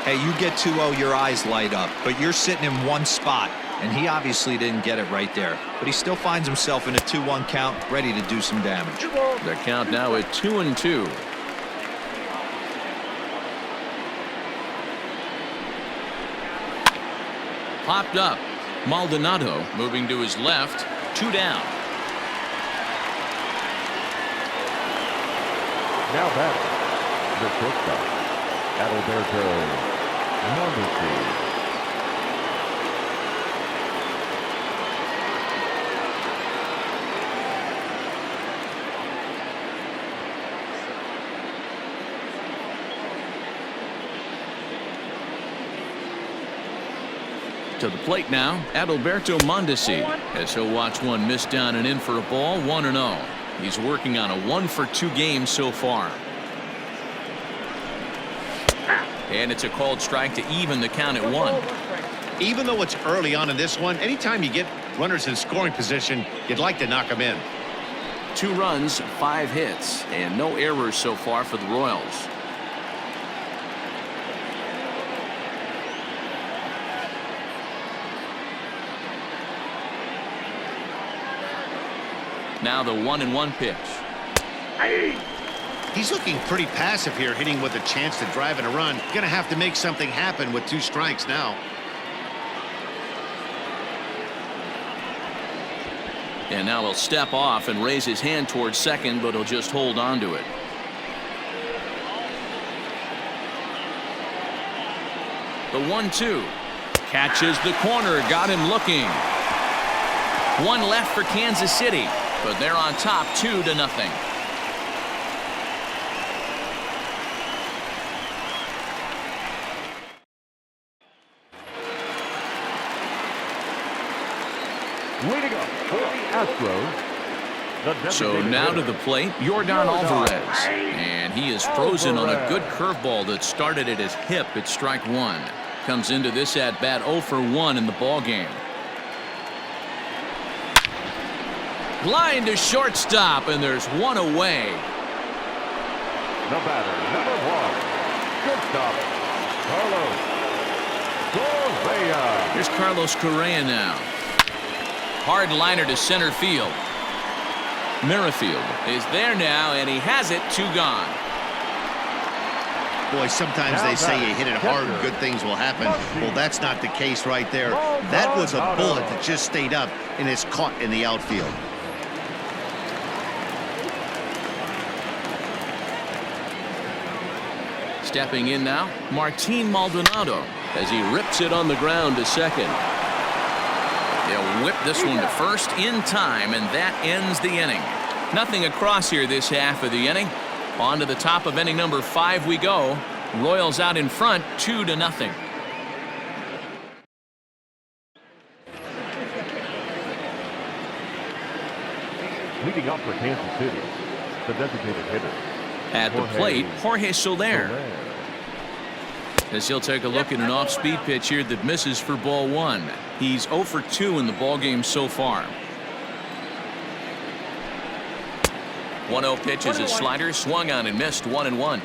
Hey, you get 2-0, your eyes light up, but you're sitting in one spot, and he obviously didn't get it right there. But he still finds himself in a 2-1 count, ready to do some damage. The count now at 2-2. Popped up. Maldonado moving to his left. 2 down. Now back, the shortstop, Adalberto Mondesi. To the plate now, Adalberto Mondesi, as he'll watch one miss down and in for a ball. 1-0. He's working on a 1-for-2 game so far. And it's a called strike to even the count at 1. Even though it's early on in this one, anytime you get runners in scoring position, you'd like to knock them in. 2 runs, 5 hits, and no errors so far for the Royals. Now the 1-1 pitch. He's looking pretty passive here, hitting with a chance to drive in a run. Gonna have to make something happen with 2 strikes now. And now he'll step off and raise his hand towards second, but he'll just hold on to it. The 1-2 catches the corner, got him looking. 1 left for Kansas City, but they're on top 2-0. Leading up for the Astros. So now to the plate, Yordan Alvarez. And he is frozen on a good curveball that started at his hip at strike 1. Comes into this at bat 0-for-1 in the ball game. Line to shortstop, and there's 1 away. The batter, number 1, shortstop, Carlos Correa. Here's Carlos Correa now. Hard liner to center field. Merrifield is there now, and he has it. 2 gone. Boy, sometimes they say you hit it hard and good things will happen. Well, that's not the case right there. That was a bullet that just stayed up and is caught in the outfield. Stepping in now, Martin Maldonado, as he rips it on the ground to second. They'll whip this one to first in time, and that ends the inning. Nothing across here this half of the inning. On to the top of inning number 5 we go. Royals out in front, 2-0. Leading up for Kansas City, the designated hitter. At the plate, Jorge Soler. As he'll take a look at an off-speed pitch here that misses for ball 1. He's 0-for-2 in the ball game so far. 1-0 pitch is a slider, swung on and missed. 1-1.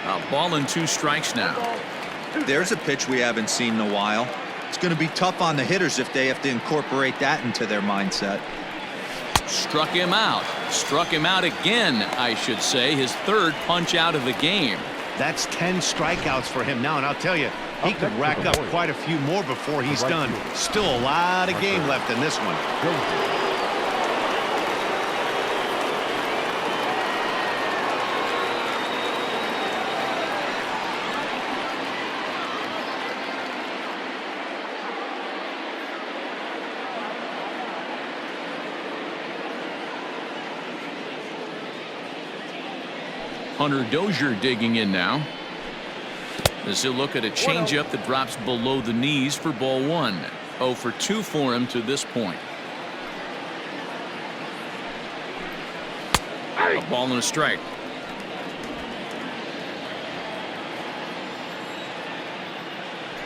A ball and 2 strikes now. There's a pitch we haven't seen in a while. It's going to be tough on the hitters if they have to incorporate that into their mindset. Struck him out. Struck him out again, I should say. His 3rd punch out of the game. That's 10 strikeouts for him now, and I'll tell you, he could rack up quite a few more before he's done. Still a lot of game left in this one. Hunter Dozier digging in now, as he'll look at a changeup that drops below the knees for ball 1. 0-for-2 for him to this point. A ball and a strike.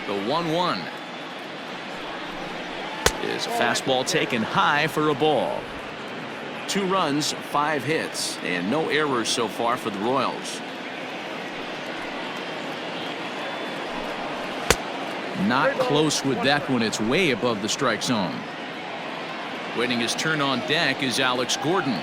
The 1-1. Is a fastball taken high for a ball. 2 runs, 5 hits, and no errors so far for the Royals. Not close with that one. It's way above the strike zone. Waiting his turn on deck is Alex Gordon.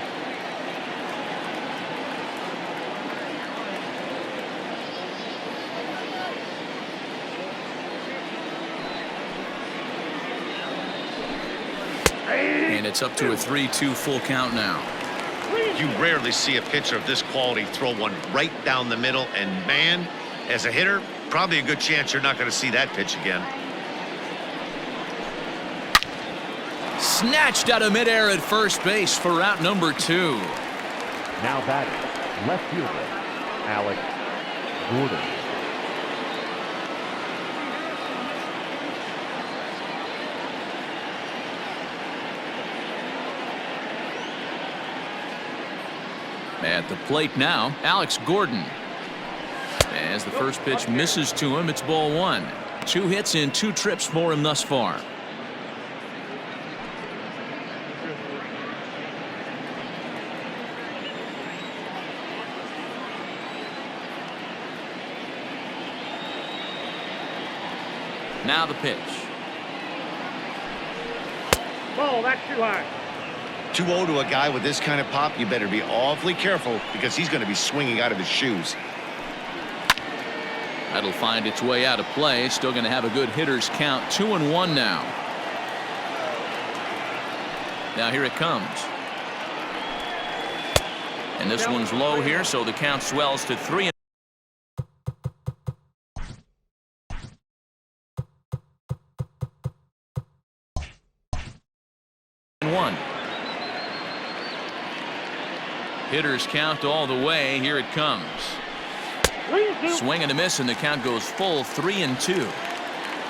And it's up to a 3-2 full count now. You rarely see a pitcher of this quality throw one right down the middle, and man, as a hitter, probably a good chance you're not going to see that pitch again. Snatched out of midair at first base for out number 2. Now batting, left fielder, Alex Gordon. At the plate now, Alex Gordon. As the first pitch misses to him, it's ball 1. 2 hits in 2 trips for him thus far. Now the pitch. Ball, that's too high. 2-0 to a guy with this kind of pop, you better be awfully careful because he's going to be swinging out of his shoes. That'll find its way out of play. Still going to have a good hitter's count. 2-1 now. Now here it comes. And this one's low here, so the count swells to 3-1. Hitters count all the way. Here it comes. Swing and a miss, and the count goes full 3-2.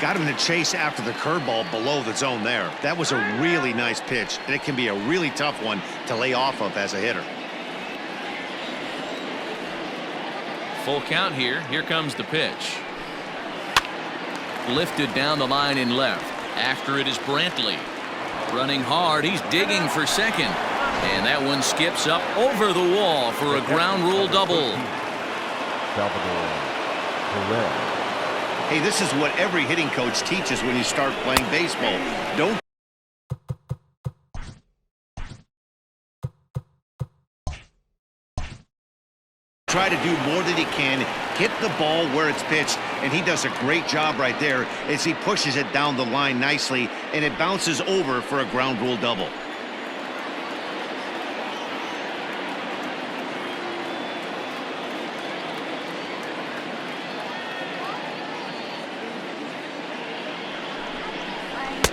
Got him to chase after the curveball below the zone there. That was a really nice pitch, and it can be a really tough one to lay off of as a hitter. Full count here. Here comes the pitch. Lifted down the line in left. After it is Brantley. Running hard. He's digging for second. And that one skips up over the wall for a ground rule double. Hey, this is what every hitting coach teaches when you start playing baseball. Don't try to do more than he can. Hit the ball where it's pitched, and he does a great job right there as he pushes it down the line nicely, and it bounces over for a ground rule double.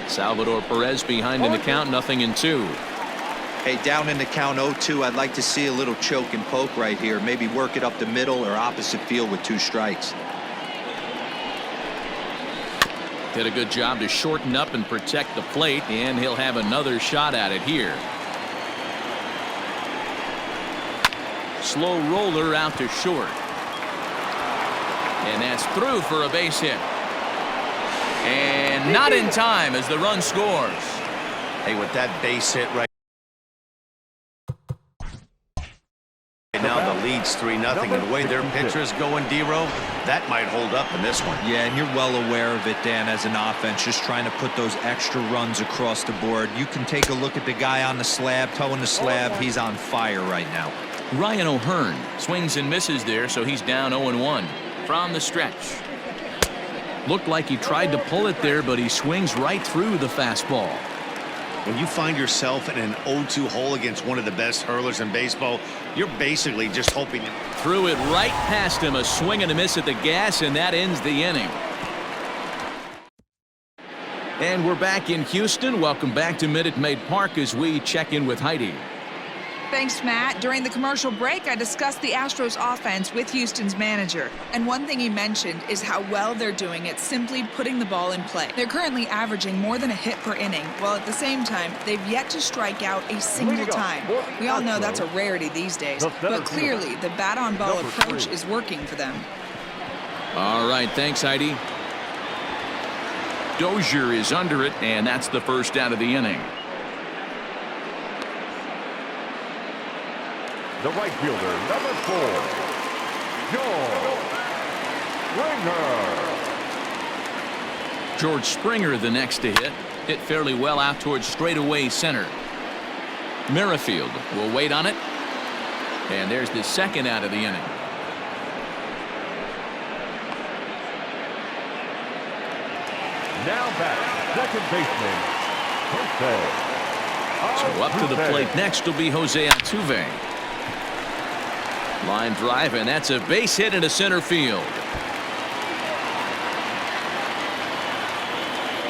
Salvador Perez behind in the count, 0-2. Hey, down in the count 0-2, I'd like to see a little choke and poke right here. Maybe work it up the middle or opposite field with 2 strikes. Did a good job to shorten up and protect the plate, and he'll have another shot at it here. Slow roller out to short. And that's through for a base hit. And not in time as the run scores. Hey, with that base hit right now, the lead's 3-0, and the way their pitcher's going, D-Row, that might hold up in this one. Yeah, and you're well aware of it, Dan, as an offense, just trying to put those extra runs across the board. You can take a look at the guy on the slab, towing the slab. He's on fire right now. Ryan O'Hearn swings and misses there, so he's down 0-1 from the stretch. Looked like he tried to pull it there, but he swings right through the fastball. When you find yourself in an 0-2 hole against one of the best hurlers in baseball, you're basically just hoping. Threw it right past him, a swing and a miss at the gas, and that ends the inning. And we're back in Houston. Welcome back to Minute Maid Park as we check in with Heidi. Thanks, Matt. During the commercial break, I discussed the Astros offense with Houston's manager. And one thing he mentioned is how well they're doing at simply putting the ball in play. They're currently averaging more than a hit per inning, while at the same time, they've yet to strike out a single time. We all know that's a rarity these days, but clearly the bat-on-ball approach is working for them. All right, thanks, Heidi. Dozier is under it, and that's the first out of the inning. The right fielder, number 4, George Springer the next to hit. Hit fairly well out towards straightaway center. Merrifield will wait on it. And there's the second out of the inning. Now back, second baseman, Jose. So up to the plate next will be Jose Altuve. Line drive, and that's a base hit into center field.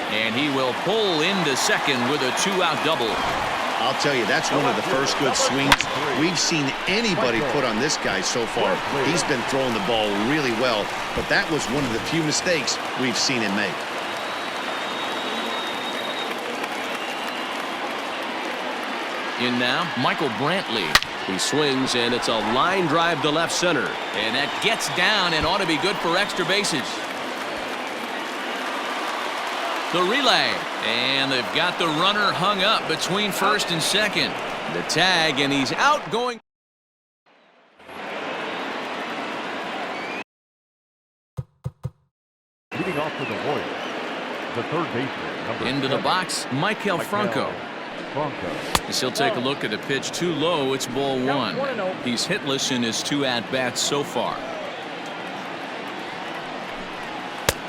And he will pull into second with a 2-out double. I'll tell you, that's one of the first good swings we've seen anybody put on this guy so far. He's been throwing the ball really well, but that was one of the few mistakes we've seen him make. In now, Michael Brantley. He swings, and it's a line drive to left center. And that gets down and ought to be good for extra bases. The relay, and they've got the runner hung up between first and second. The tag, and he's out going. Leading off for the Warriors, the third baseman, number Into the 7, box, Maikel Franco. As he'll take a look at a pitch too low, it's ball 1. He's hitless in his 2 at-bats so far.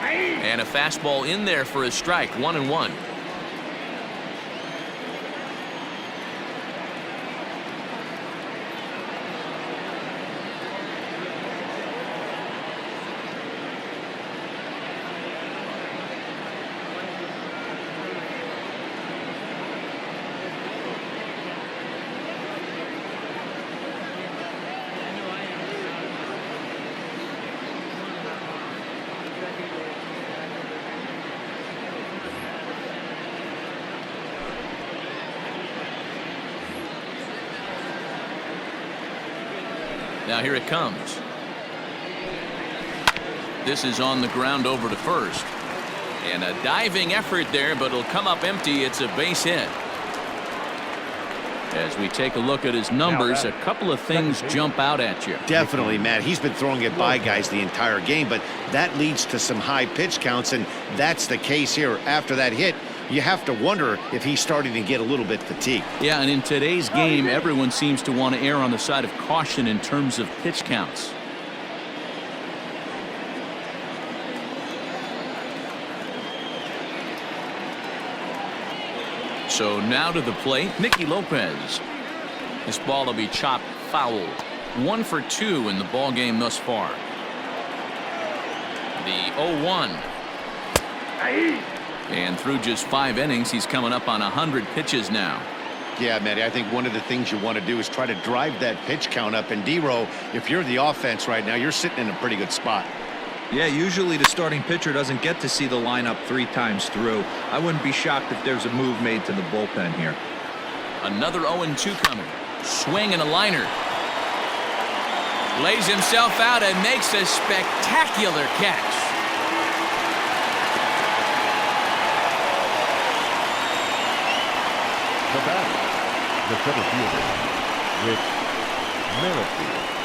And a fastball in there for a strike, 1-1. Now here it comes. This is on the ground over to first. And a diving effort there, but it'll come up empty. It's a base hit. As we take a look at his numbers, a couple of things jump out at you. Definitely, Matt. He's been throwing it by guys the entire game, but that leads to some high pitch counts, and that's the case here. After that hit, you have to wonder if he's starting to get a little bit fatigued. Yeah, and in today's game, everyone seems to want to err on the side of caution in terms of pitch counts. So now to the plate, Nicky Lopez. This ball will be chopped foul. 1 for 2 in the ball game thus far. The 0-1. And through just 5 innings, he's coming up on 100 pitches now. Yeah, Matty, I think one of the things you want to do is try to drive that pitch count up. And D-Row, if you're the offense right now, you're sitting in a pretty good spot. Yeah, usually the starting pitcher doesn't get to see the lineup 3 times through. I wouldn't be shocked if there's a move made to the bullpen here. Another 0-2 coming. Swing and a liner. Lays himself out and makes a spectacular catch. The batter, the center fielder, Merrifield.